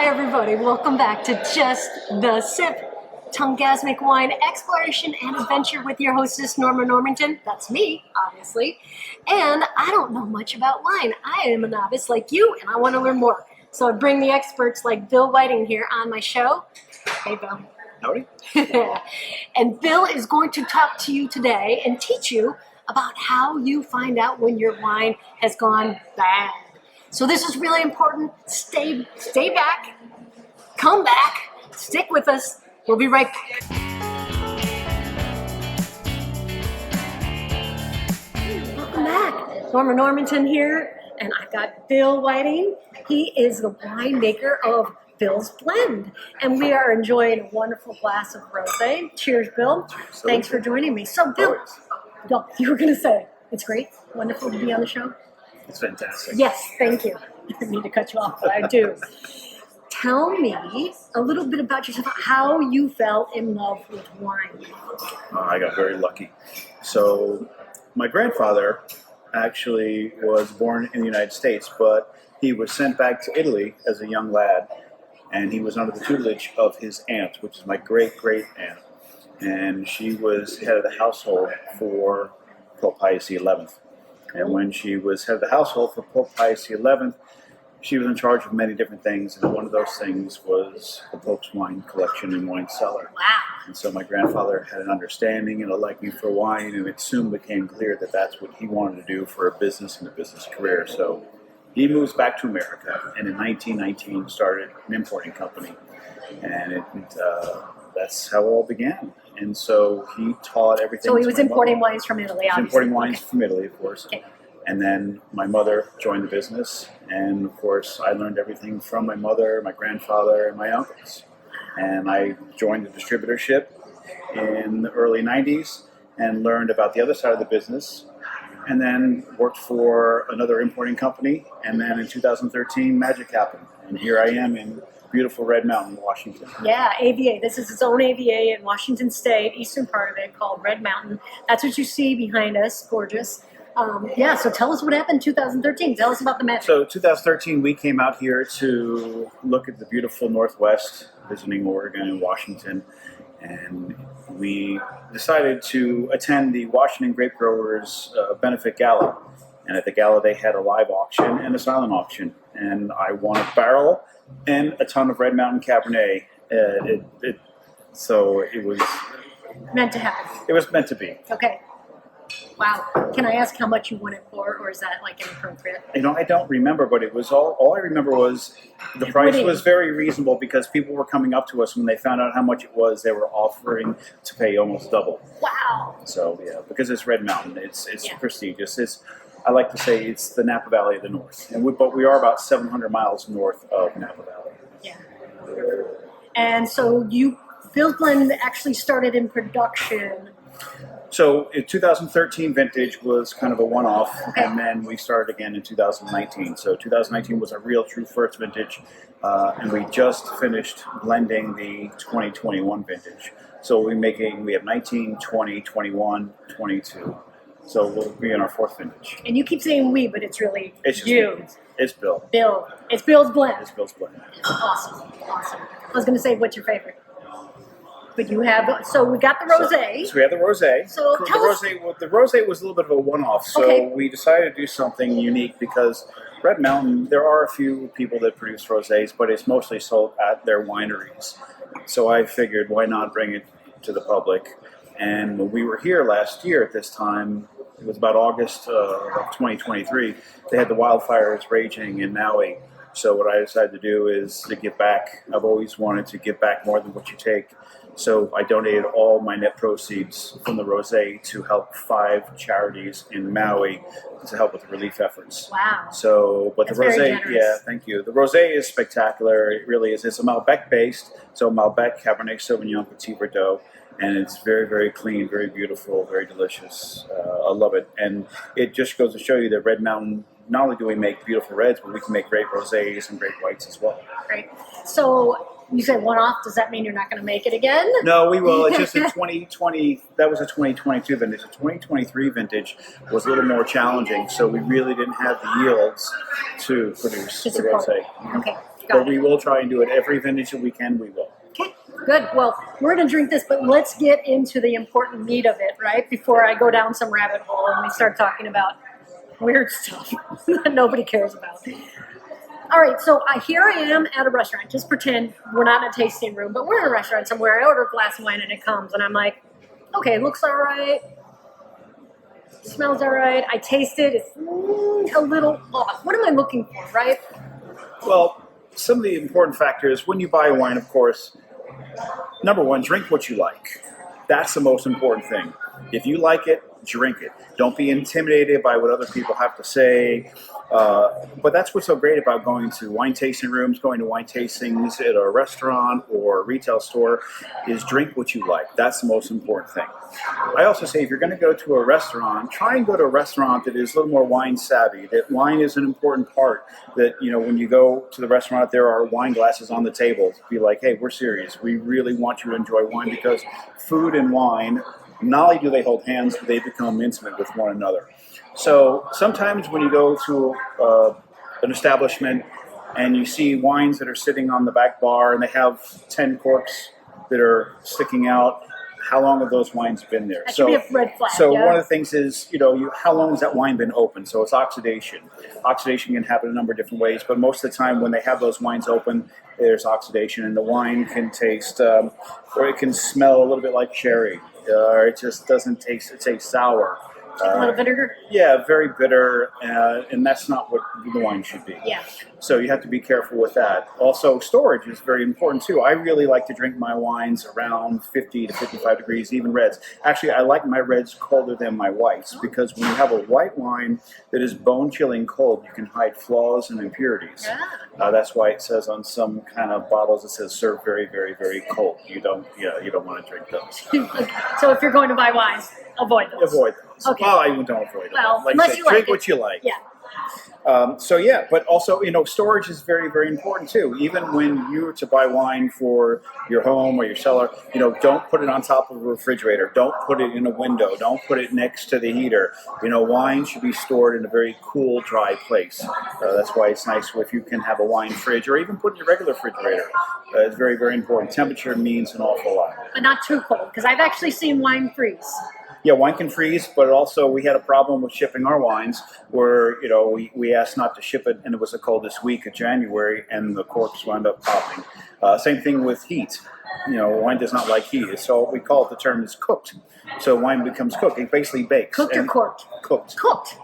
Hi everybody, welcome back to Just the Sip, tongue-gasmic wine exploration and adventure with your hostess Norma Normington. That's me, obviously. And I don't know much about wine. I am a novice like you and I want to learn more. So I bring the experts like Bill Whiting here on my show. Hey Bill. Howdy. And Bill is going to talk to you today and teach you about how you find out when your wine has gone bad. So this is really important. Stay back, come back, stick with us. We'll be right back. Welcome back. Norma Normington here, and I've got Bill Whiting. He is the winemaker of Bill's Blend, and we are enjoying a wonderful glass of rosé. Cheers, Bill. Thanks for joining me. So, Bill, you were going to say, it's great, wonderful to be on the show. It's fantastic. Yes, thank you. I didn't mean to cut you off, but I do. Tell me a little bit about yourself, how you fell in love with wine. I got very lucky. So my grandfather actually was born in the United States, but he was sent back to Italy as a young lad, and he was under the tutelage of his aunt, which is my great-great-aunt. And she was head of the household for Pope Pius XI. And when she was head of the household for Pope Pius XI, she was in charge of many different things, and one of those things was the Pope's wine collection and wine cellar. Wow. And so my grandfather had an understanding and a liking for wine, and it soon became clear that that's what he wanted to do for a business and a business career. So he moves back to America, and in 1919 started an importing company, and that's how it all began. And so he taught everything. So he was importing wines from Italy, obviously. Importing wines from Italy, of course. Okay. And then my mother joined the business, and of course I learned everything from my mother, my grandfather, and my uncles. And I joined the distributorship in the early 90s and learned about the other side of the business, and then worked for another importing company, and then in 2013 magic happened. And here I am in beautiful Red Mountain, Washington. Yeah, AVA. This is its own AVA in Washington State, eastern part of it, called Red Mountain. That's what you see behind us. Gorgeous. So tell us what happened in 2013. Tell us about the magic. So 2013, we came out here to look at the beautiful Northwest, visiting Oregon and Washington, and we decided to attend the Washington Grape Growers Benefit Gala. And at the gala, they had a live auction and a silent auction, and I won a barrel and a ton of Red Mountain Cabernet. So it was Meant to happen. It was meant to be. Okay. Wow. Can I ask how much you won it for, or is that like inappropriate? I don't remember, but it was all I remember was the price was very reasonable because people were coming up to us when they found out how much it was. They were offering to pay almost double. Wow. So yeah, because it's Red Mountain, it's prestigious. I like to say it's the Napa Valley of the North, but we are about 700 miles north of Napa Valley. Yeah. And so Bill's Blend actually started in production. So in 2013 vintage was kind of a one-off, and then we started again in 2019. So 2019 was a real true first vintage, and we just finished blending the 2021 vintage. So we have 19, 20, 21, 22. So we'll be in our fourth vintage. And you keep saying we, but it's really just you. Me. It's Bill. Bill. It's Bill's Blend. It's Bill's Blend. Awesome. I was going to say, what's your favorite? But you have, so we got the rosé. So we have the rosé. So the rosé was a little bit of a one-off. So we decided to do something unique because Red Mountain, there are a few people that produce rosés, but it's mostly sold at their wineries. So I figured, why not bring it to the public? And when we were here last year at this time, it was about August of 2023, they had the wildfires raging in Maui. So what I decided to do is to give back. I've always wanted to give back more than what you take. So I donated all my net proceeds from the rosé to help 5 charities in Maui to help with the relief efforts. Wow. So, but That's the rosé, very generous. yeah, thank you. The rosé is spectacular. It really is. It's a Malbec based, so Malbec Cabernet Sauvignon Petit Verdot, and it's very, very clean, very beautiful, very delicious. I love it, and it just goes to show you that Red Mountain. Not only do we make beautiful reds, but we can make great rosés and great whites as well. Great. So you said one-off. Does that mean you're not going to make it again? No, we will. It's just a 2020. That was a 2022 vintage. The 2023 vintage was a little more challenging, so we really didn't have the yields to produce the rosé. Okay. But we will try and do it every vintage that we can. We will. Okay, good. Well, we're going to drink this, but let's get into the important meat of it, right? Before I go down some rabbit hole and we start talking about weird stuff that nobody cares about. All right, so here I am at a restaurant. Just pretend we're not in a tasting room, but we're in a restaurant somewhere. I order a glass of wine and it comes, and I'm like, okay, it looks all right. Smells all right. I taste it. It's a little off. What am I looking for, right? Well, some of the important factors when you buy wine, of course, number one, drink what you like. That's the most important thing. If you like it, drink it. Don't be intimidated by what other people have to say. But that's what's so great about going to wine tasting rooms, going to wine tastings at a restaurant or a retail store, is drink what you like. That's the most important thing. I also say if you're going to go to a restaurant, try and go to a restaurant that is a little more wine savvy, that wine is an important part, that, you know, when you go to the restaurant, there are wine glasses on the table. Be like, hey, we're serious. We really want you to enjoy wine, because food and wine, not only do they hold hands, but they become intimate with one another. So sometimes when you go to an establishment and you see wines that are sitting on the back bar and they have 10 corks that are sticking out, how long have those wines been there? That should be a red flag. So one of the things is, you know, how long has that wine been open? So it's oxidation. Oxidation can happen a number of different ways, but most of the time when they have those wines open, there's oxidation, and the wine can taste, or it can smell a little bit like sherry, or it just doesn't taste, it tastes sour. A little vinegar? Yeah, very bitter, and that's not what the wine should be. Yeah. So you have to be careful with that. Also, storage is very important too. I really like to drink my wines around 50 to 55 degrees, even reds. Actually, I like my reds colder than my whites, because when you have a white wine that is bone-chilling cold, you can hide flaws and impurities. Yeah. That's why it says on some kind of bottles, it says serve very, very, very cold. You don't want to drink those. Okay. So if you're going to buy wines, avoid those. Avoid those. Okay. Well, I don't avoid them. Well, like unless say, you like drink it. what you like. Yeah. But also, you know, storage is very, very important too. Even when you're to buy wine for your home or your cellar, you know, don't put it on top of a refrigerator. Don't put it in a window. Don't put it next to the heater. You know, wine should be stored in a very cool, dry place. That's why it's nice if you can have a wine fridge, or even put in your regular refrigerator. It's very, very important. Temperature means an awful lot. But not too cold, because I've actually seen wine freeze. Yeah, wine can freeze, but also we had a problem with shipping our wines where, you know, we asked not to ship it, and it was the coldest week of January, and the corks wound up popping. Same thing with heat. You know, wine does not like heat. So what we call it, the term is cooked. So wine becomes cooked. It basically bakes. Cooked or corked? Cooked. Cooked.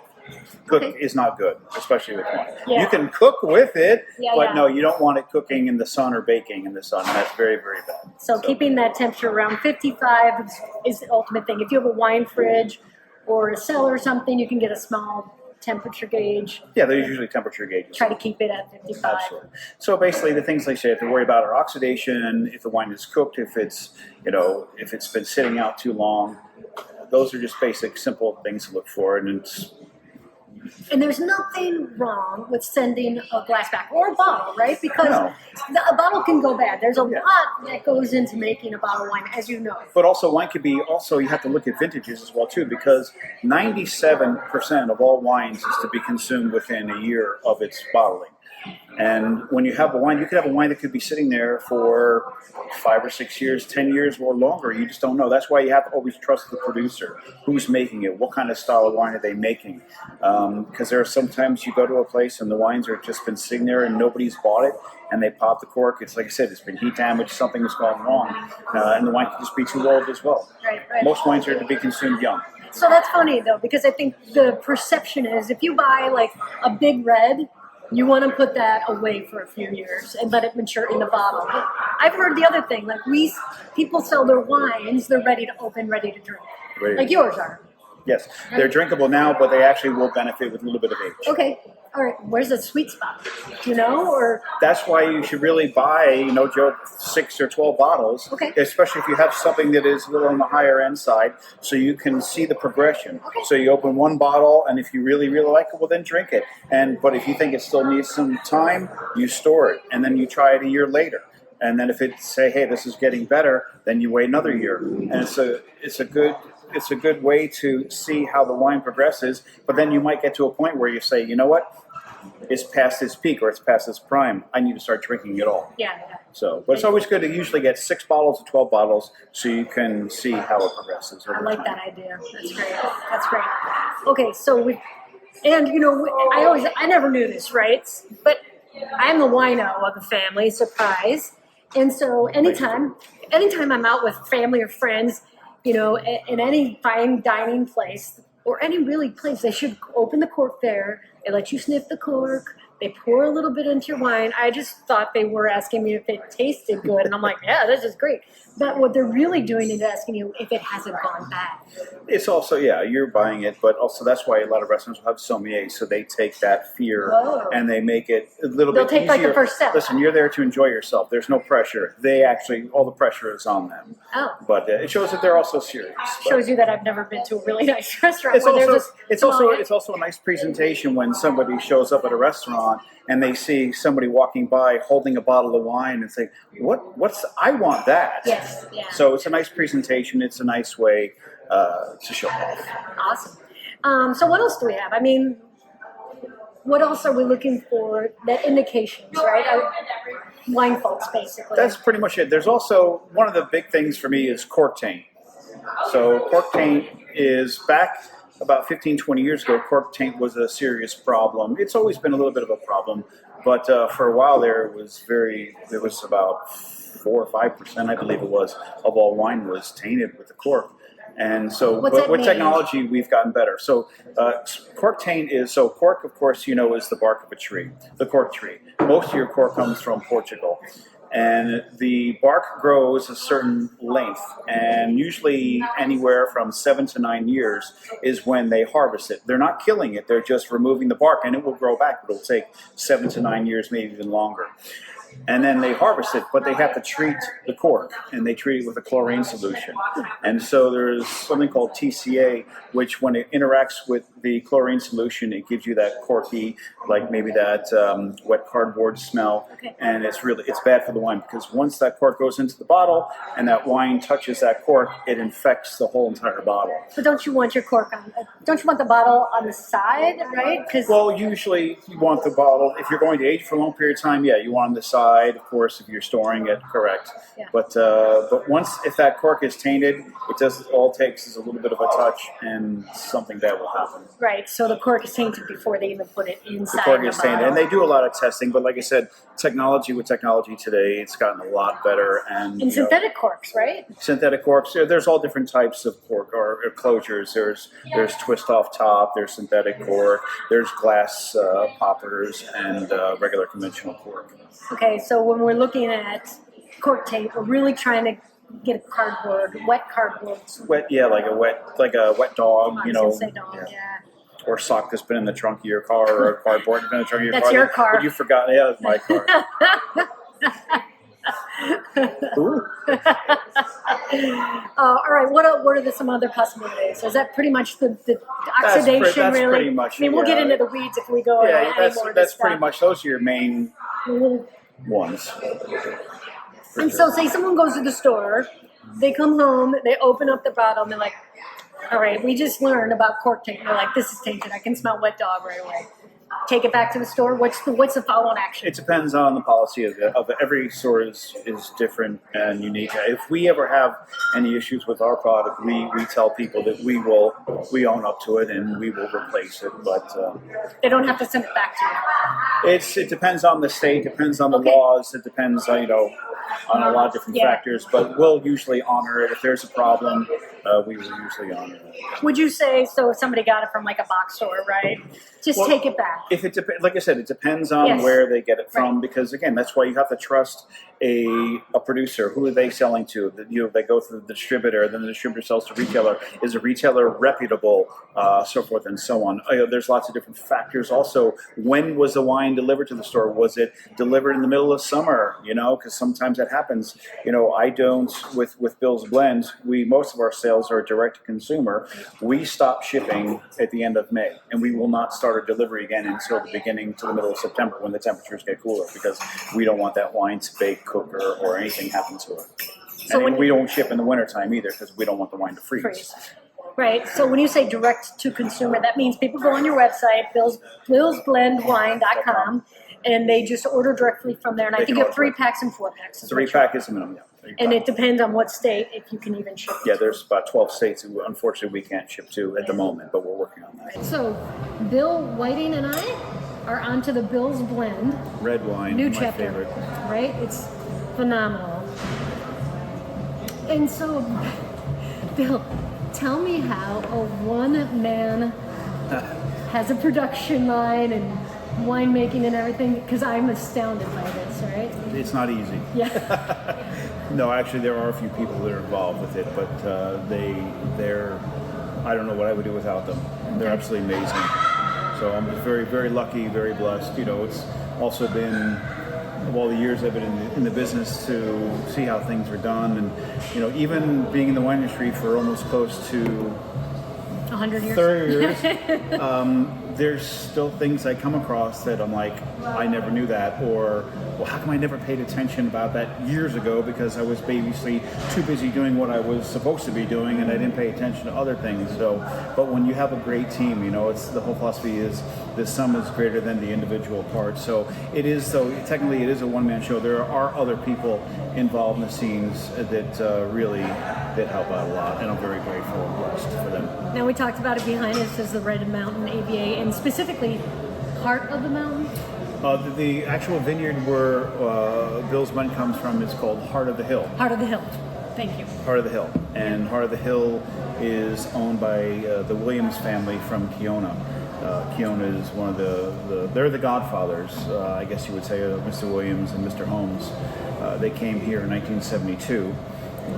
Cooked Okay. is not good, especially with wine. Yeah. You can cook with it, Yeah, but yeah. no, you don't want it cooking in the sun or baking in the sun. And that's very, very bad. So keeping that temperature around 55 is the ultimate thing. If you have a wine fridge or a cellar or something, you can get a small temperature gauge. Yeah, there's usually temperature gauges. Try to keep it at 55. Absolutely. So basically, the things they say have to worry about are oxidation, if the wine is cooked, if it's, you know, if it's been sitting out too long. Those are just basic, simple things to look for, and it's. And there's nothing wrong with sending a glass back or a bottle, right? Because No. a bottle can go bad. There's a Yeah. lot that goes into making a bottle of wine, as you know. But also, wine could be. Also, you have to look at vintages as well too, because 97% of all wines is to be consumed within a year of its bottling. And when you have a wine, you could have a wine that could be sitting there for 5 or 6 years, 10 years or longer. You just don't know. That's why you have to always trust the producer. Who's making it? What kind of style of wine are they making? Because there are sometimes you go to a place and the wines are just been sitting there and nobody's bought it, and they pop the cork. It's like I said, it's been heat damage, something has gone wrong, and the wine could just be too old as well. Right. Most wines are to be consumed young. So that's funny, though, because I think the perception is if you buy, like, a big red, you want to put that away for a few years and let it mature in the bottle. But I've heard the other thing, like people sell their wines, they're ready to open, ready to drink. Ready. Like yours are. Yes, they're drinkable now, but they actually will benefit with a little bit of age. Okay, all right, where's the sweet spot? Do you know, or? That's why you should really buy, no joke, 6 or 12 bottles, Okay. especially if you have something that is a little on the higher end side, so you can see the progression. Okay. So you open one bottle, and if you really, really like it, well, then drink it. But if you think it still needs some time, you store it, and then you try it a year later. And then if it say, hey, this is getting better, then you wait another year. And it's a good way to see how the wine progresses. But then you might get to a point where you say, you know what? is past its peak or it's past its prime, I need to start drinking it all. Yeah. So, but it's always good to usually get 6 bottles to 12 bottles so you can see how it progresses. I like that idea. That's great. That's great. Okay, so I never knew this, right? But I'm the wino of the family, surprise. And so anytime I'm out with family or friends, in any fine dining place or any really place, they should open the cork there. They let you sniff the cork. They pour a little bit into your wine. I just thought they were asking me if it tasted good. And I'm like, yeah, this is great. But what they're really doing is asking you if it hasn't gone bad. It's also, you're buying it, but also that's why a lot of restaurants will have sommeliers. So they take that fear and they make it a little bit easier. They'll take like the first step. Listen, you're there to enjoy yourself. There's no pressure. All the pressure is on them. Oh. But it shows that they're also serious. Shows you that I've never been to a really nice restaurant. It's also a nice presentation when somebody shows up at a restaurant and they see somebody walking by holding a bottle of wine and say, I want that. Yes, yeah. So it's a nice presentation. It's a nice way to show off. Awesome. So what else do we have? I mean, what else are we looking for that indications, right? Wine faults, basically. That's pretty much it. There's also, one of the big things for me is cork taint. So cork taint is back about 15, 20 years ago, cork taint was a serious problem. It's always been a little bit of a problem, but for a while there was about 4 or 5%, I believe it was, of all wine was tainted with the cork. And so with technology, we've gotten better. So cork taint cork, of course, is the bark of a tree, the cork tree. Most of your cork comes from Portugal. And the bark grows a certain length, and usually anywhere from 7 to 9 years is when they harvest it. They're not killing it, they're just removing the bark, and it will grow back. It'll take 7 to 9 years, maybe even longer. And then they harvest it, but they have to treat the cork, and they treat it with a chlorine solution. And so there's something called TCA, which when it interacts with the chlorine solution, it gives you that corky, like maybe that wet cardboard smell. Okay. And it's bad for the wine, because once that cork goes into the bottle and that wine touches that cork, it infects the whole entire bottle. But don't you want your cork don't you want the bottle on the side, right? Well, usually you want the bottle, if you're going to age for a long period of time, you want on the side. Of course, if you're storing it, correct. Yeah. But if that cork is tainted, all it takes is a little bit of a touch, and something bad will happen. Right. So the cork is tainted before they even put it inside the cork the is tainted, bottle. and they do a lot of testing. But like I said, technology today, it's gotten a lot better. And synthetic corks, right? Synthetic corks. There's all different types of cork or closures. There's twist off top. There's synthetic cork. There's glass poppers and regular conventional cork. Okay, so when we're looking at cork taint, we're really trying to get a wet cardboard. Like a wet dog, I was gonna say dog, yeah. Or sock that's been in the trunk of your car, or a cardboard that's been in the trunk of your car. That's your car. But you forgot, that's my car. Ooh. All right, what are some other possibilities? Is that pretty much the oxidation, that's really? Pretty much, I mean, we'll get into the weeds if we go any more. That's pretty much, those are your main ones. And so say someone goes to the store, they come home, they open up the bottle, and they're like, all right, we just learned about cork taint. They're like, this is tainted. I can smell wet dog right away. Take it back to the store. What's the follow-on action? It depends on the policy of every store is different and unique. If we ever have any issues with our product, we tell people that we own up to it and we will replace it. But they don't have to send it back to you. It depends on the state, depends on the laws. It depends on on a lot of different factors. But we'll usually honor it. If there's a problem, we will usually honor it. Would you say so? If somebody got it from like a box store, right? Just take it back. If it like I said, it depends on where they get it from, because again, that's why you have to trust a producer. Who are they selling to? They go through the distributor, then the distributor sells to retailer. Is the retailer reputable? So forth and so on. There's lots of different factors. Also, when was the wine delivered to the store? Was it delivered in the middle of summer? Because sometimes that happens. I don't with Bill's Blends. Most of our sales are direct to consumer. We stop shipping at the end of May, and we will not start our delivery again until the beginning to the middle of September, when the temperatures get cooler, because we don't want that wine to bake, cook, or anything happen to it. So we don't ship in the wintertime either, because we don't want the wine to freeze. Right. So when you say direct to consumer, that means people go on your website, billsblendwine.com, and they just order directly from there. And I think you have 3 packs and 4 packs. 3-pack is the minimum. Yeah. And it depends on what state if you can even ship. Yeah, there's about 12 states who unfortunately we can't ship to at the moment, but we're working on that. So Bill Whiting and I are onto the Bill's Blend. Red wine, New my chapter, favorite. right? It's phenomenal. And so, Bill, tell me how a one-man has a production line and winemaking and everything, because I'm astounded by this, right? It's not easy. Yeah. No, actually, there are a few people that are involved with it, but they're I don't know what I would do without them. They're absolutely amazing. So I'm very, very lucky, very blessed. You know, it's also been of all the years I've been in the business to see how things are done, and you know, even being in the wine industry for almost close to 100 years. 30 years. There's still things I come across that I'm like, I never knew that, or well, how come I never paid attention about that years ago because I was basically too busy doing what I was supposed to be doing and I didn't pay attention to other things. So, but when you have a great team, you know, it's the whole philosophy is the sum is greater than the individual parts. So it is, so technically it is a one-man show. There are other people involved in the scenes that really did help out a lot, and I'm very grateful and blessed for them. Now we talked about it behind us as the Red Mountain AVA, and specifically Heart of the Mountain. The actual vineyard where Bill's Blend comes from is called Heart of the Hill. Heart of the Hill. Thank you. Heart of the Hill. And Heart of the Hill is owned by the Williams family from Kiona. Kiona is one of they're the godfathers, I guess you would say, of Mr. Williams and Mr. Holmes. They came here in 1972.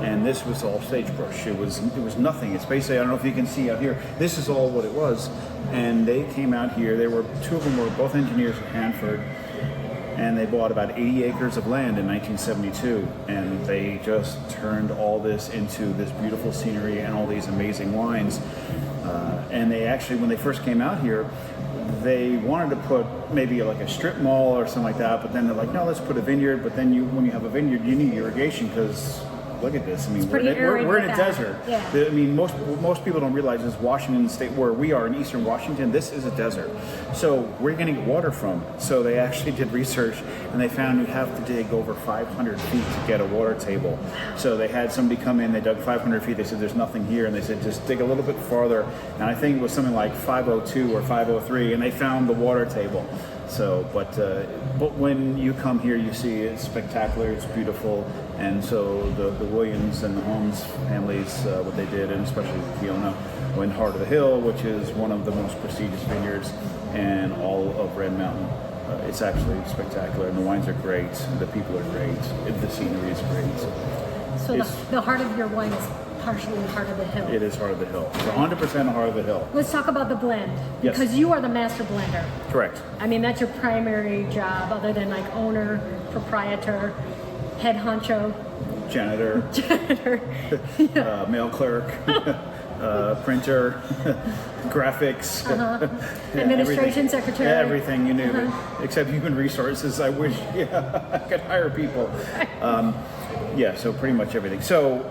And this was all sagebrush. It was nothing. It's basically, I don't know if you can see out here, this is all what it was. And they came out here, two of them were both engineers at Hanford, and they bought about 80 acres of land in 1972, and they just turned all this into this beautiful scenery and all these amazing wines. And they actually, when they first came out here, they wanted to put maybe like a strip mall or something like that, but then they're like, no, let's put a vineyard. But then when you have a vineyard, you need irrigation because look at this. I mean, we're in a desert. Yeah. I mean, most people don't realize this. Washington State, where we are in eastern Washington, this is a desert. So where are you going to get water from? So they actually did research, and they found you have to dig over 500 feet to get a water table. So they had somebody come in, they dug 500 feet, they said there's nothing here, and they said just dig a little bit farther. And I think it was something like 502 or 503, and they found the water table. So, but when you come here, you see it's spectacular, it's beautiful, and so the Williams and the Holmes families, what they did, and especially Fiona, went Heart of the Hill, which is one of the most prestigious vineyards in all of Red Mountain. It's actually spectacular, and the wines are great, the people are great, the scenery is great. So the heart of your wine is partially Heart of the Hill. It is Heart of the Hill. It's 100% Heart of the Hill. Let's talk about the blend. Yes. Because you are the master blender. Correct. I mean, that's your primary job, other than like owner, proprietor, head honcho. Janitor. Yeah. Mail clerk. Printer. Graphics. Administration secretary. Everything, you name it. Except human resources. I wish I could hire people. Yeah, so pretty much everything. So,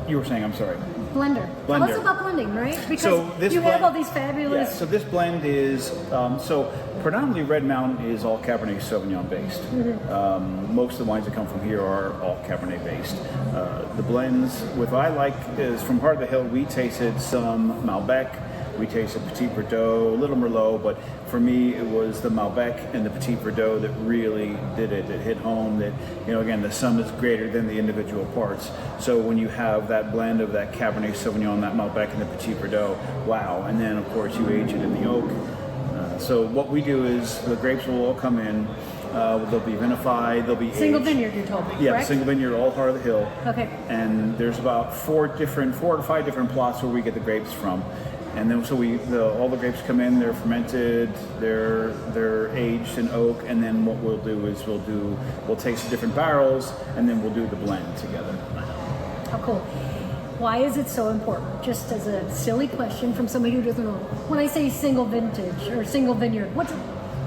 you were saying, I'm sorry. Blender. Tell us about blending, right? Because you have all these fabulous... Yeah, so this blend is, so predominantly Red Mountain is all Cabernet Sauvignon based. Mm-hmm. Most of the wines that come from here are all Cabernet based. The blends, what I like is from Heart of the Hill, we tasted some Malbec, we tasted Petit Verdot, a little Merlot, but for me it was the Malbec and the Petit Verdot that really did it. It hit home that, you know, again, the sum is greater than the individual parts. So when you have that blend of that Cabernet Sauvignon, that Malbec and the Petit Verdot, wow. And then of course you age it in the oak. So what we do is the grapes will all come in, they'll be vinified, they'll be single aged. vineyard, you told me, Yeah, correct? single vineyard, all Heart of the Hill. Okay. And there's about 4 to 5 different plots where we get the grapes from. And then so all the grapes come in, they're fermented, they're aged in oak, and then what we'll do is we'll taste the different barrels, and then we'll do the blend together. How cool. Why is it so important? Just as a silly question from somebody who doesn't know. When I say single vintage or single vineyard,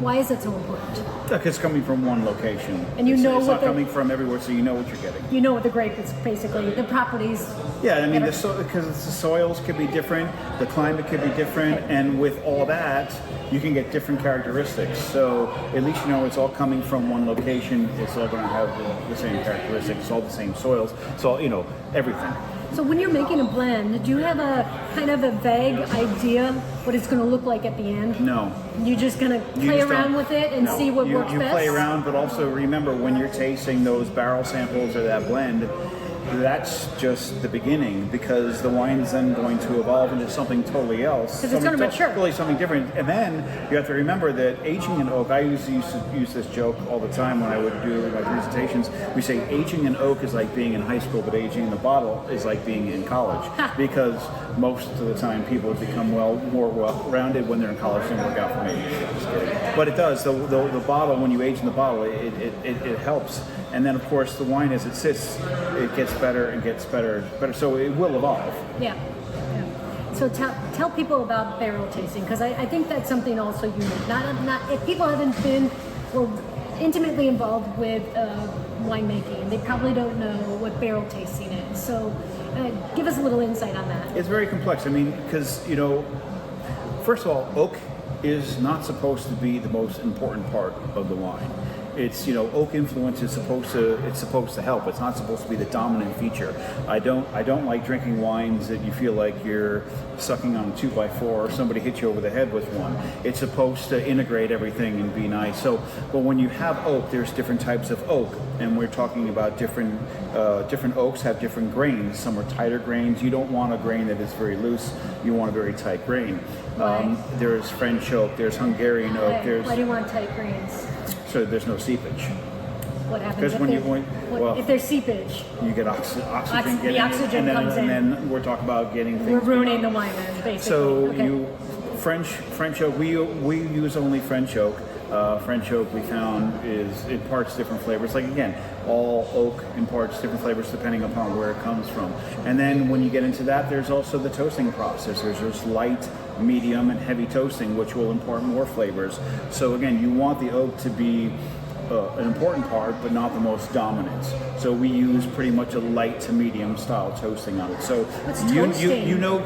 Why is it so important? It's coming from one location. And it's not coming from everywhere, so you know what you're getting. You know what the grape is basically, the properties. Yeah, I mean, because the soils could be different, the climate could be different, and with all that, you can get different characteristics. So at least you know it's all coming from one location. It's all going to have the same characteristics. It's all the same soils. It's all, everything. So when you're making a blend, do you have a kind of a vague idea what it's going to look like at the end? No. You're just going to play around with it and see what works best? You play around, but also remember when you're tasting those barrel samples or that blend, that's just the beginning, because the wine's then going to evolve into something totally else. Because it's going to mature. Totally something different. And then you have to remember that aging in oak, I used to use this joke all the time when I would do my presentations. We say aging in oak is like being in high school, but aging in the bottle is like being in college. Because most of the time people become more well-rounded when they're in college. Doesn't work out for me. Just kidding. But it does. The bottle, when you age in the bottle, it helps. And then, of course, the wine as it sits, it gets better and gets better. So it will evolve. Yeah. So tell people about barrel tasting, because I think that's something also unique. Not if people haven't been or intimately involved with winemaking, they probably don't know what barrel tasting is. So give us a little insight on that. It's very complex. I mean, because first of all, oak is not supposed to be the most important part of the wine. It's oak influence is supposed to help. It's not supposed to be the dominant feature. I don't like drinking wines that you feel like you're sucking on a 2x4 or somebody hit you over the head with one. It's supposed to integrate everything and be nice. So, but when you have oak, there's different types of oak, and we're talking about different oaks have different grains. Some are tighter grains. You don't want a grain that is very loose. You want a very tight grain. There's French oak. There's Hungarian oak. Why do you want tight grains? So there's no seepage. What happens if there's seepage? You get oxygen getting the oxygen comes in. And then we're talking about getting things. We're ruining the wine then, basically. So French oak. We use only French oak. French oak we found imparts different flavors. Like again, all oak imparts different flavors depending upon where it comes from. And then when you get into that, there's also the toasting process. There's just light, medium, and heavy toasting, which will impart more flavors. So again, you want the oak to be an important part, but not the most dominant. So we use pretty much a light to medium style toasting on it. So you know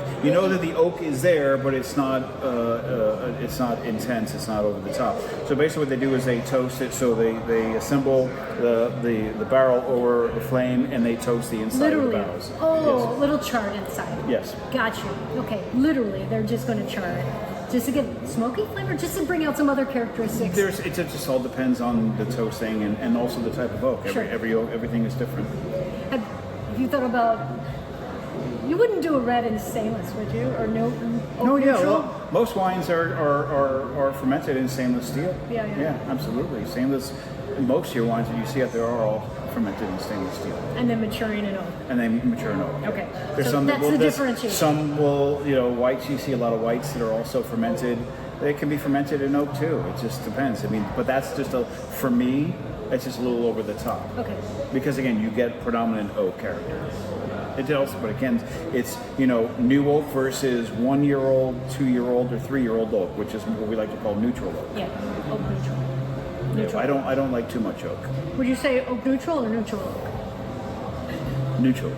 that the oak is there, but it's not intense. It's not over the top. So basically, what they do is they toast it. So they assemble the barrel over the flame and they toast the inside of the barrels. Oh, yes. Little char inside. Yes. Gotcha. Okay. Literally, they're just going to char it. Just to get smoky flavor, just to bring out some other characteristics. It just all depends on the toasting and also the type of oak. Sure. Every oak, everything is different. Have you thought about? You wouldn't do a red in stainless, would you? Or no? No, yeah. Well, most wines are fermented in stainless steel. Yeah, absolutely. Stainless. Most of your wines that you see out there are all fermented in stainless steel. And then maturing in oak. Okay. There's so that's the differentiation. Some will, whites. You see a lot of whites that are also fermented. They can be fermented in oak too. It just depends. I mean, but that's just for me, it's just a little over the top. Okay. Because again, you get predominant oak character. It does, but again, it's new oak versus 1-year-old, 2-year-old, or 3-year-old oak, which is what we like to call neutral oak. Yeah, oak neutral. I don't like too much oak. Would you say oak neutral or neutral oak? Neutral.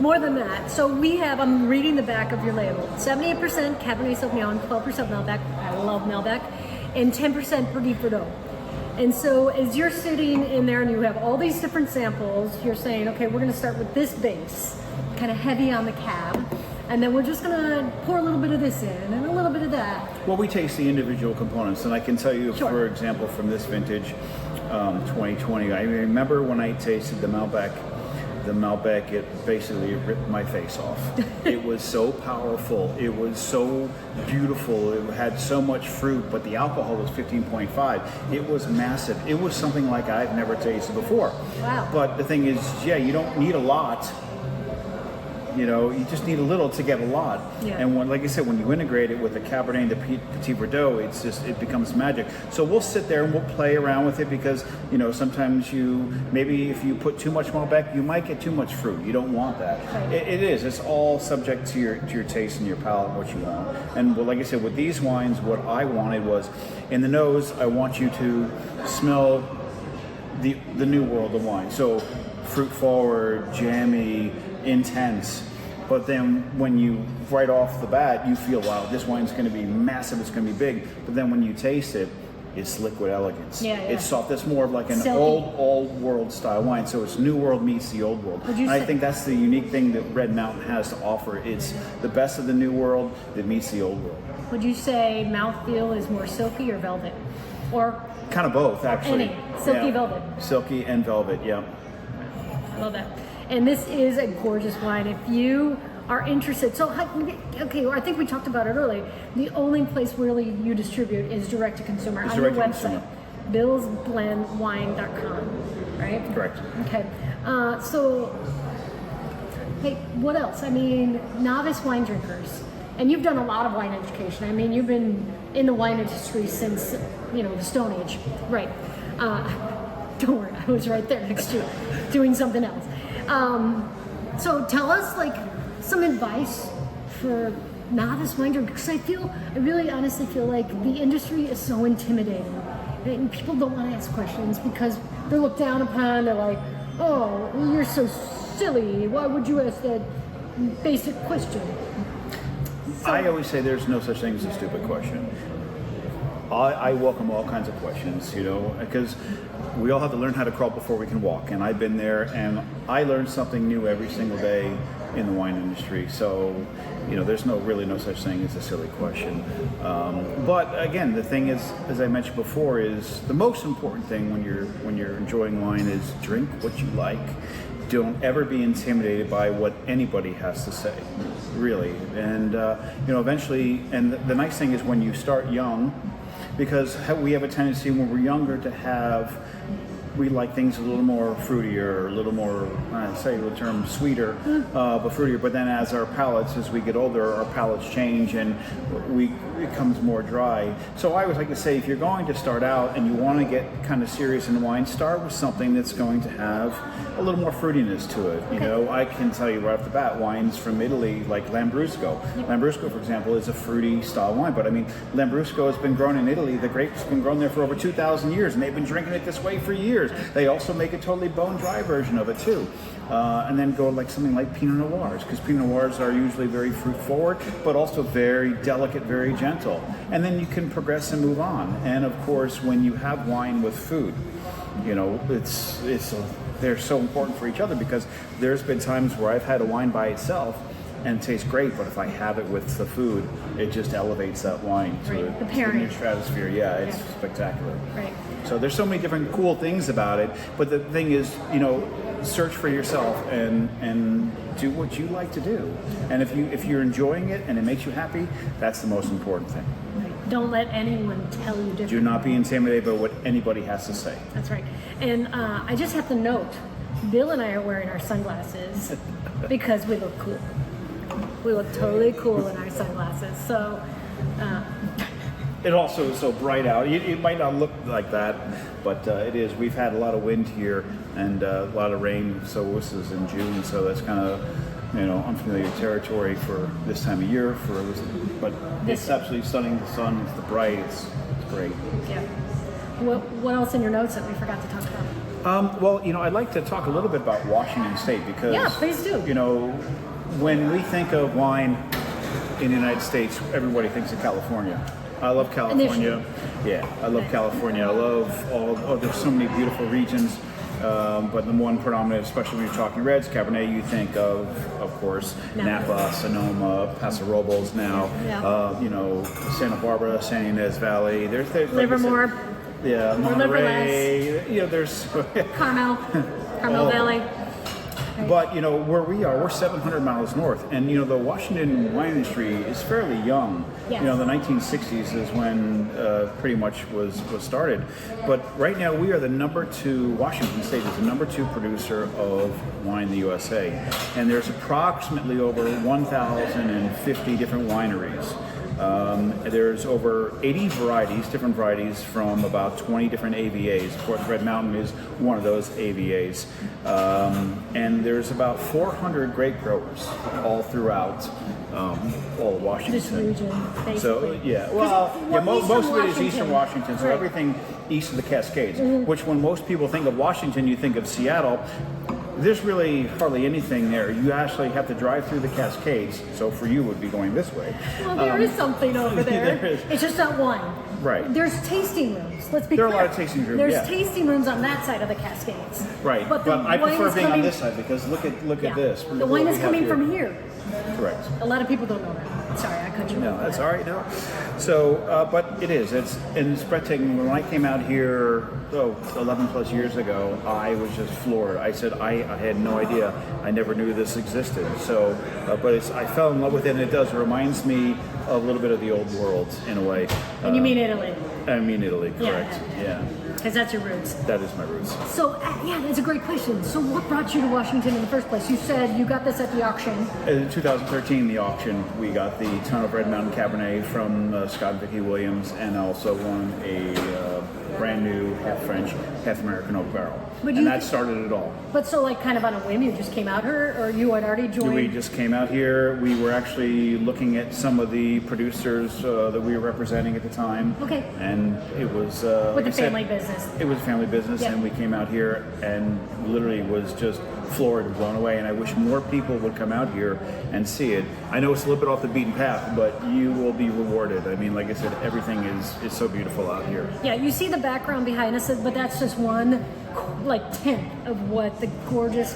More than that. So I'm reading the back of your label. 78% Cabernet Sauvignon, 12% Malbec. I love Malbec. And 10% Petit Verdot. And so as you're sitting in there and you have all these different samples, you're saying, okay, we're going to start with this base, kind of heavy on the cab. And then we're just going to pour a little bit of this in and a little bit of that. Well, we taste the individual components. And I can tell you, Sure. For example, from this vintage, 2020, I remember when I tasted the Malbec, it basically ripped my face off. It was so powerful. It was so beautiful. It had so much fruit, but the alcohol was 15.5. It was massive. It was something like I've never tasted before. Wow. But the thing is, you don't need a lot You know, you just need a little to get a lot. Yeah. And when, like I said, when you integrate it with the Cabernet and the Petit Verdot, it becomes magic. So we'll sit there and we'll play around with it because, you know, sometimes maybe if you put too much Malbec, you might get too much fruit. You don't want that. Right. It's all subject to your taste and your palate, what you want. And like I said, with these wines, what I wanted was, in the nose, I want you to smell the new world of wine. So fruit forward, jammy, intense. But then when you, right off the bat, you feel, wow, this wine's going to be massive, it's going to be big. But then when you taste it, it's liquid elegance. Yeah. It's soft. It's more of like an Silky. old world style wine. So it's new world meets the old world. And I think that's the unique thing that Red Mountain has to offer. It's the best of the new world that meets the old world. Would you say mouthfeel is more silky or velvet? Or kind of both, actually. any silky velvet? Silky and velvet, yeah. I love that. And this is a gorgeous wine. If you are interested, okay, I think we talked about it earlier. The only place really you distribute is direct to consumer on your website, billsblendwine.com, right? Correct. Okay. So, hey, what else? I mean, novice wine drinkers, and you've done a lot of wine education. I mean, you've been in the wine industry since, you know, the Stone Age, right? Don't worry, I was right there next to you, doing something else. So tell us, like, some advice for novice wine drinkers, because I really honestly feel like the industry is so intimidating, right? And people don't want to ask questions because they're looked down upon. They're like, oh, you're so silly. Why would you ask that basic question? I always say there's no such thing as a stupid question. I welcome all kinds of questions, you know, because we all have to learn how to crawl before we can walk. And I've been there, and I learn something new every single day in the wine industry. So, you know, there's really no such thing as a silly question. But again, the thing is, as I mentioned before, is the most important thing when you're enjoying wine is drink what you like. Don't ever be intimidated by what anybody has to say, really. And you know, eventually, and the nice thing is when you start young, because we have a tendency when we're younger to we like things a little more fruitier, a little more, I say the term sweeter, but fruitier. But then as we get older, our palates change and it becomes more dry. So I always like to say, if you're going to start out and you want to get kind of serious in wine, start with something that's going to have a little more fruitiness to it. You know, I can tell you right off the bat, wines from Italy, like Lambrusco. Lambrusco, for example, is a fruity style wine. But I mean, Lambrusco has been grown in Italy. The grape's been grown there for over 2,000 years, and they've been drinking it this way for years. They also make a totally bone dry version of it too. And then go like something like Pinot Noirs, because Pinot Noirs are usually very fruit forward, but also very delicate, very gentle. And then you can progress and move on. And of course, when you have wine with food, you know, they're so important for each other, because there's been times where I've had a wine by itself and it tastes great, but if I have it with the food, it just elevates that wine to a new stratosphere. Yeah, it's spectacular. Right. So there's so many different cool things about it, but the thing is, you know, search for yourself and do what you like to do. And if you're enjoying it and it makes you happy, that's the most important thing. Right. Don't let anyone tell you different. Do not be intimidated by what anybody has to say. That's right. And I just have to note, Bill and I are wearing our sunglasses because we look cool. We look totally cool in our sunglasses. So it also is so bright out. It might not look like that, but it is. We've had a lot of wind here and a lot of rain. So this is in June, so that's kind of, you know, unfamiliar territory for this time of year. But it's absolutely stunning. The sun, it's the bright. It's great. Yeah. What else in your notes that we forgot to talk about? Well, you know, I'd like to talk a little bit about Washington State, because please do. You know, when we think of wine in the United States, everybody thinks of California. I love California. Yeah, I love California. I love there's so many beautiful regions, but the one predominant, especially when you're talking reds, Cabernet, you think of course, Napa, Sonoma, Paso Robles now, you know, Santa Barbara, San Ynez Valley. There's Livermore. Monterey. You know, there's Carmel Valley. But, where we are, we're 700 miles north. And, the Washington wine industry is fairly young. Yes. The 1960s is when pretty much was started. But right now, we are the Washington State is the number 2 producer of wine in the USA. And there's approximately over 1,050 different wineries. There's over 80 different varieties from about 20 different AVAs. Of course, Red Mountain is one of those AVAs. And there's about 400 grape growers all throughout all of Washington. This region, basically. So, most of it is Eastern Washington, so everything east of the Cascades, which when most people think of Washington, you think of Seattle. There's really hardly anything there. You actually have to drive through the Cascades, so for you it would be going this way. Well, there is something over there. There is. It's just not wine. Right. There's tasting rooms. Let's be clear. There are a lot of tasting rooms. There's tasting rooms on that side of the Cascades. Right. But I prefer being on this side because look at this. The wine is coming from here. Correct. A lot of people don't know that. Sorry, I cut you off. No, that's all right. No. So, but it is. It's breathtaking. When I came out here 11 plus years ago, I was just floored. I said I had no idea. I never knew this existed. So, but I fell in love with it. And it does. It reminds me a little bit of the old world in a way. And you mean Italy? I mean Italy. Correct. Yeah. Because that's your roots. That is my roots. So, that's a great question. So what brought you to Washington in the first place? You said you got this at the auction. In 2013, the auction, we got the ton of Red Mountain Cabernet from Scott and Vicki Williams, and also won a brand new half French, half American oak barrel. And that started it all. But so kind of on a whim, you just came out here, or you had already joined? We just came out here. We were actually looking at some of the producers that we were representing at the time. Okay. And it was... with the family business. It was a family business, and we came out here and literally was just floored and blown away. And I wish more people would come out here and see it. I know it's a little bit off the beaten path, but you will be rewarded. I mean, like I said, everything is so beautiful out here. Yeah, you see the background behind us, but that's just one tenth of what the gorgeous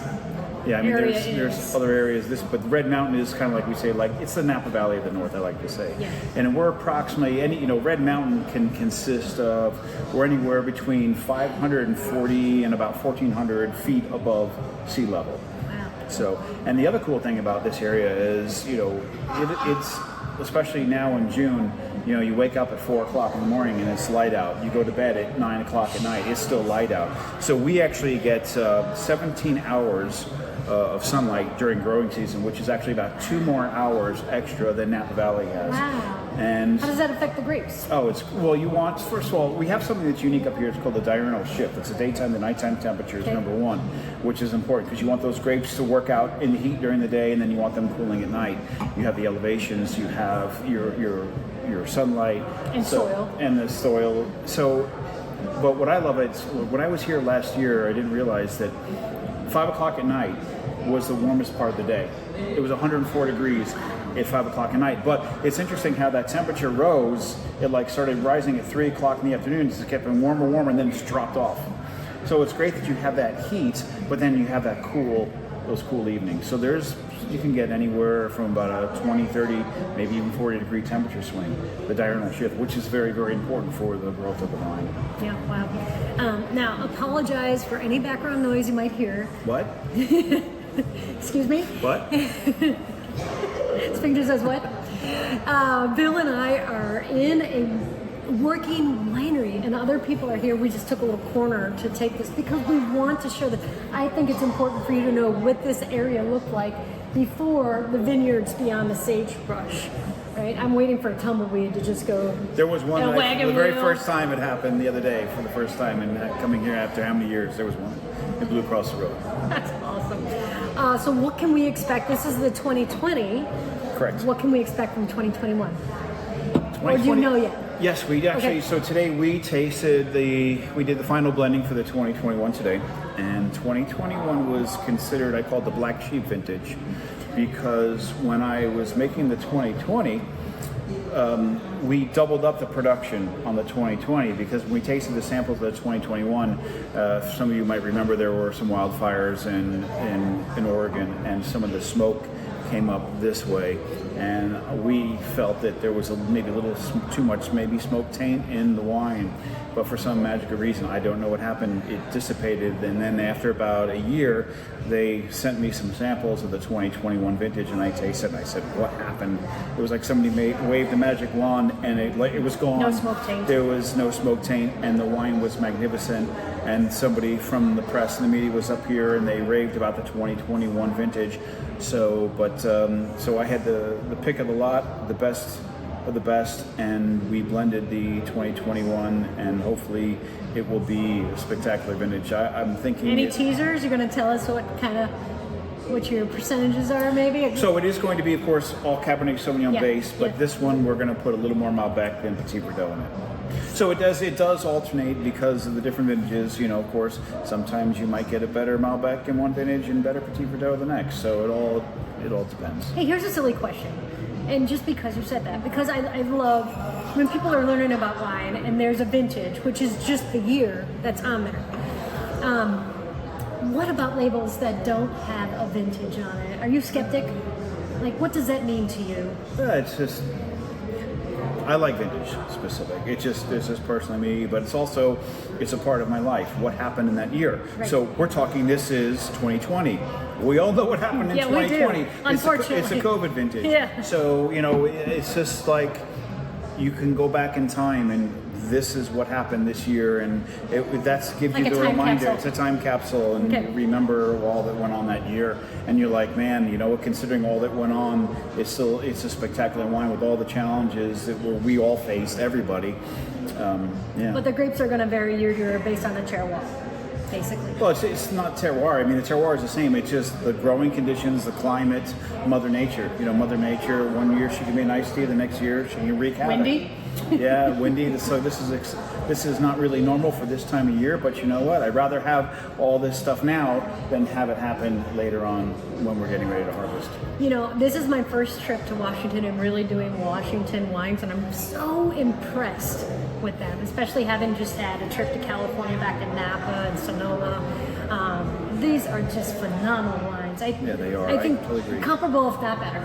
there's other areas. But Red Mountain is kind of like we say, it's the Napa Valley of the North, I like to say. Yeah. And we're approximately Red Mountain can consist of we're anywhere between 540 and about 1,400 feet above sea level. Wow. So, and the other cool thing about this area is, it's especially now in June. You wake up at 4 o'clock in the morning and it's light out. You go to bed at 9 o'clock at night, it's still light out. So we actually get 17 hours of sunlight during growing season, which is actually about 2 more hours extra than Napa Valley has. Wow. And how does that affect the grapes? You want, first of all, we have something that's unique up here. It's called the diurnal shift. It's the daytime to nighttime temperatures, number one, which is important because you want those grapes to work out in the heat during the day, and then you want them cooling at night. You have the elevations, you have your sunlight and soil and the soil. So, but what I love is when I was here last year, I didn't realize that 5 o'clock at night was the warmest part of the day. It was 104 degrees at 5 o'clock at night. But it's interesting how that temperature rose. It started rising at 3 o'clock in the afternoon. It just kept getting warmer, and then just dropped off. So it's great that you have that heat, but then you have those cool evenings. So you can get anywhere from about a 20, 30, maybe even 40 degree temperature swing, the diurnal shift, which is very, very important for the growth of the vine. Yeah, wow. Now, apologize for any background noise you might hear. What? Excuse me? What? Sphincter says what? Bill and I are in a working winery, and other people are here. We just took a little corner to take this because we want to show that. I think it's important for you to know what this area looked like before the vineyards beyond the sagebrush. Right? I'm waiting for a tumbleweed to just go. There was one the very first time it happened the other day, for the first time, and coming here after how many years? There was one. It blew across the road. That's awesome. So what can we expect? This is the 2020. Correct. What can we expect from 2021? Or do you know yet? Yes, we actually. Okay. So today we did the final blending for the 2021 today, and 2021 was considered, I call it the black sheep vintage, because when I was making the 2020, we doubled up the production on the 2020 because when we tasted the samples of the 2021, some of you might remember there were some wildfires in Oregon, and some of the smoke came up this way, and we felt that there was maybe a little too much maybe smoke taint in the wine, but for some magical reason, I don't know what happened, it dissipated. And then after about a year, they sent me some samples of the 2021 vintage, and I tasted it, and I said, what happened? It was like somebody waved a magic wand, and it was gone. No smoke taint. There was no smoke taint, and the wine was magnificent. And somebody from the press and the media was up here, and they raved about the 2021 vintage. So I had the pick of the lot, the best of the best, and we blended the 2021, and hopefully it will be a spectacular vintage. I'm thinking. Any teasers? You're going to tell us what your percentages are, maybe? So it is going to be, of course, all Cabernet Sauvignon base, but this one we're going to put a little more Malbec and Petit Verdot in it. So it does alternate because of the different vintages. You know, of course, sometimes you might get a better Malbec in one vintage and better Petit Verdot the next. So it all depends. Hey, here's a silly question. And just because you said that, because I love when people are learning about wine and there's a vintage, which is just the year that's on there. What about labels that don't have a vintage on it? Are you skeptic? Like, what does that mean to you? It's just, I like vintage specific. It's just personally me, but it's a part of my life. What happened in that year? Right. So we're talking, this is 2020. We all know what happened in 2020. We do. Unfortunately. It's a COVID vintage. Yeah. So, it's just like, you can go back in time and this is what happened this year, and that's gives like you the reminder. Capsule. It's a time capsule, and you remember all that went on that year, and you're like, man, considering all that went on, it's a spectacular wine with all the challenges that we all faced, everybody. But the grapes are going to vary year to year based on the terroir, basically. Well, it's not terroir. I mean, the terroir is the same. It's just the growing conditions, the climate, Mother Nature. Mother Nature. One year she can be an iced tea, the next year she can wreak havoc. Windy. Yeah, windy. So this is not really normal for this time of year. But you know what? I'd rather have all this stuff now than have it happen later on when we're getting ready to harvest. This is my first trip to Washington and really doing Washington wines, and I'm so impressed with them, especially having just had a trip to California, back to Napa and Sonoma. These are just phenomenal wines. They are. I think totally agree. comparable, if not better.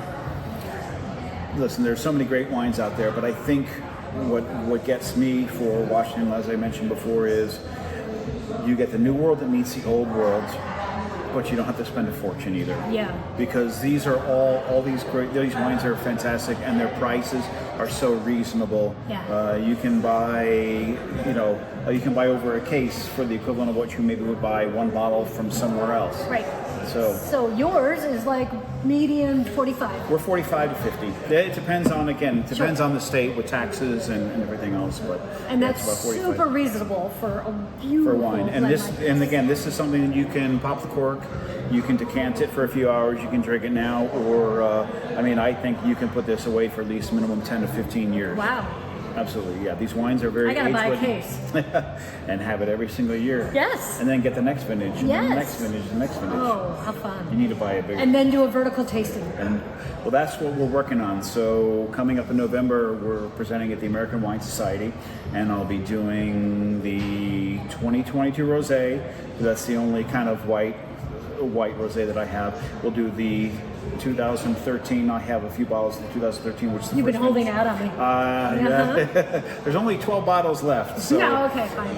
Listen, there's so many great wines out there, but I think what gets me for Washington, as I mentioned before, is you get the new world that meets the old world, but you don't have to spend a fortune either. Yeah. Because these are all these wines are fantastic, and their prices are so reasonable. Yeah. You can buy over a case for the equivalent of what you maybe would buy one bottle from somewhere else. Right. So yours is like medium 45. We're 45 to 50. It depends on the state with taxes and everything else, and that's about 45. super reasonable for a beautiful wine. And this is something that you can pop the cork, you can decant it for a few hours, you can drink it now, or I think you can put this away for at least minimum 10 to 15 years. Wow. Absolutely, yeah. These wines are very I gotta buy a case. and have it every single year. Yes. And then get the next vintage, and yes. the next vintage, the next vintage. Oh, how fun. You need to buy a big. And then do a vertical tasting. And that's what we're working on. So coming up in November, we're presenting at the American Wine Society, and I'll be doing the 2022 Rosé. That's the only kind of white Rosé that I have. We'll do the 2013. I have a few bottles of the 2013, which is the You've first been holding vintage. out on me. Yeah. There's only 12 bottles left. So, no, okay, fine.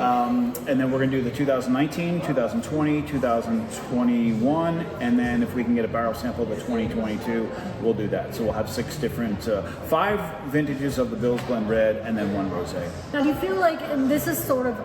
And then we're going to do the 2019, 2020, 2021, and then if we can get a barrel sample of the 2022, we'll do that. So we'll have 5 vintages of the Bill's Blend Red, and then 1 Rosé. Now, do you feel like, and this is sort of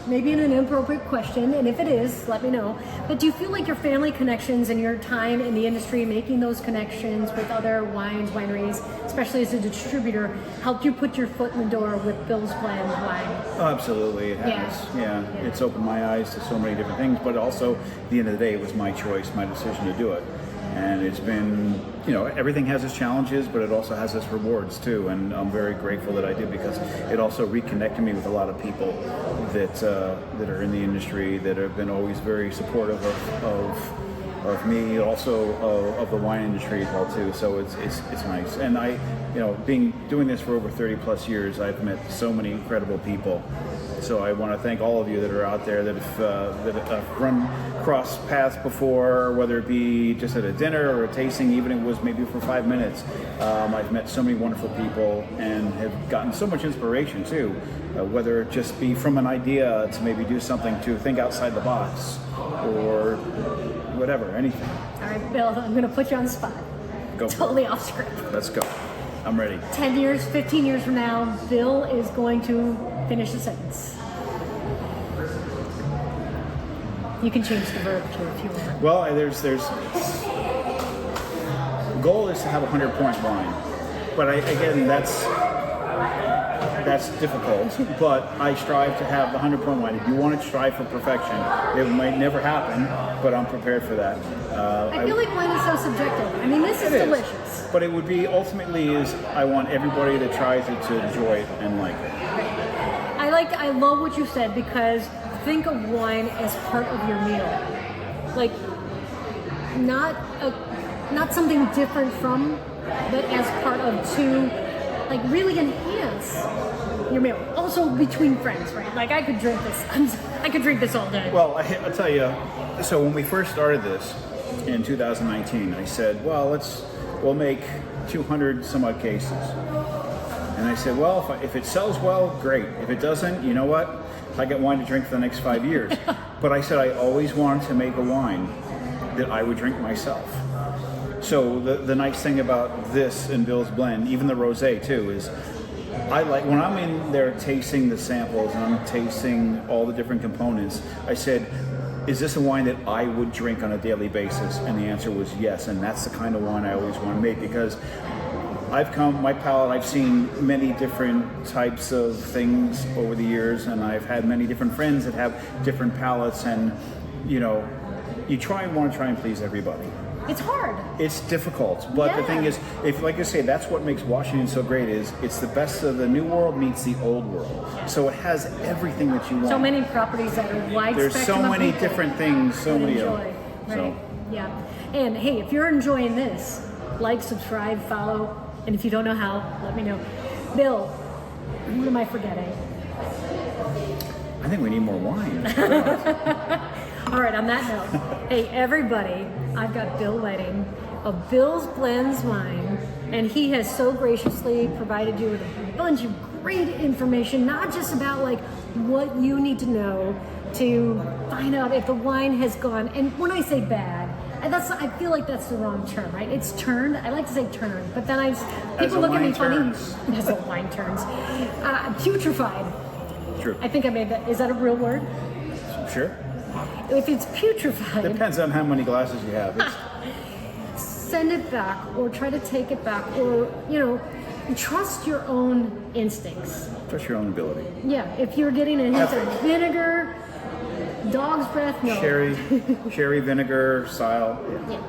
maybe an inappropriate question, and if it is, let me know, but do you feel like your family connections and your time in the industry, making those connections with other wineries, especially as a distributor, helped you put your foot in the door with Bill's Blend wine? Oh, absolutely, it has. Yeah. It's opened my eyes to so many different things, but also, at the end of the day, it was my choice, my decision to do it. And it's been, everything has its challenges, but it also has its rewards too. And I'm very grateful that I did, because it also reconnected me with a lot of people that are in the industry that have been always very supportive of of me, also of the wine industry as well too. So it's nice. And I, doing this for over 30 plus years, I've met so many incredible people. So I want to thank all of you that are out there that have run cross paths before, whether it be just at a dinner or a tasting, even if it was maybe for 5 minutes. I've met so many wonderful people and have gotten so much inspiration too, whether it just be from an idea to maybe do something, to think outside the box, or whatever, anything. All right, Bill, I'm going to put you on the spot. Go. Totally off script. Let's go. I'm ready. 10 years, 15 years from now, Bill is going to finish the sentence. You can change the verb too if you want. Well, there's the goal is to have a 100-point wine, but again, that's difficult. But I strive to have the 100-point wine. If you want to strive for perfection, it might never happen, but I'm prepared for that. I feel like wine is so subjective. I mean, this is delicious. But it would be ultimately I want everybody that tries it to enjoy it and like it. I love what you said, because think of wine as part of your meal, like not something different from, but as part of, to like really enhance your meal. Also between friends, right? Like I could drink this. I could drink this all day. Well, I'll tell you. So when we first started this in 2019, I said, well, we'll make 200 some odd cases. And I said, well, if it sells well, great. If it doesn't, you know what? I get wine to drink for the next 5 years. But I said I always wanted to make a wine that I would drink myself. So the nice thing about this and Bill's blend, even the Rosé too, is I like when I'm in there tasting the samples and I'm tasting all the different components. I said, is this a wine that I would drink on a daily basis? And the answer was yes. And that's the kind of wine I always want to make, because my palate, I've seen many different types of things over the years, and I've had many different friends that have different palates, and you want to try and please everybody. It's hard. It's difficult, but the thing is, if, like I say, that's what makes Washington so great, is it's the best of the new world meets the old world. So it has everything that you want. So many properties that are wide There's spectrum so many of people different things, so many of enjoy, them. right? So. Yeah. And hey, if you're enjoying this, like, subscribe, follow, and if you don't know how, let me know. Bill, what am I forgetting? I think we need more wine. All right, on that note, hey everybody, I've got Bill Whiting of Bill's Blends Wine, and he has so graciously provided you with a bunch of great information, not just about like what you need to know to find out if the wine has gone, and when I say bad, I feel like that's the wrong term, right? It's turned. I like to say turned, but then people look at me funny. As the wine turns, putrefied. True. I think I made that. Is that a real word? Sure. If it's putrefied, Depends on how many glasses you have. send it back, or try to take it back, or trust your own instincts. Trust your own ability. Yeah. If you're getting a hint of vinegar, dog's breath, no. Sherry vinegar style. Yeah.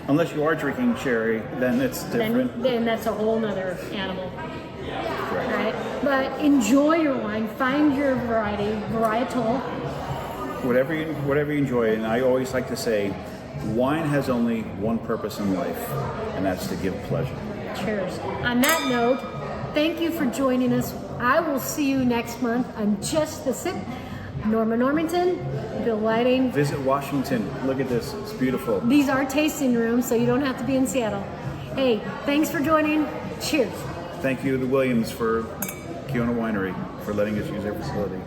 Unless you are drinking sherry, then it's different. Then that's a whole nother animal. Right? But enjoy your wine. Find your varietal. Whatever you enjoy, and I always like to say, wine has only one purpose in life, and that's to give pleasure. Cheers. On that note, thank you for joining us. I will see you next month on Just the Sip. Norma Normington, Bill Whiting. Visit Washington. Look at this. It's beautiful. These are tasting rooms, so you don't have to be in Seattle. Hey, thanks for joining. Cheers. Thank you to Williams for Kiona Winery for letting us use their facility.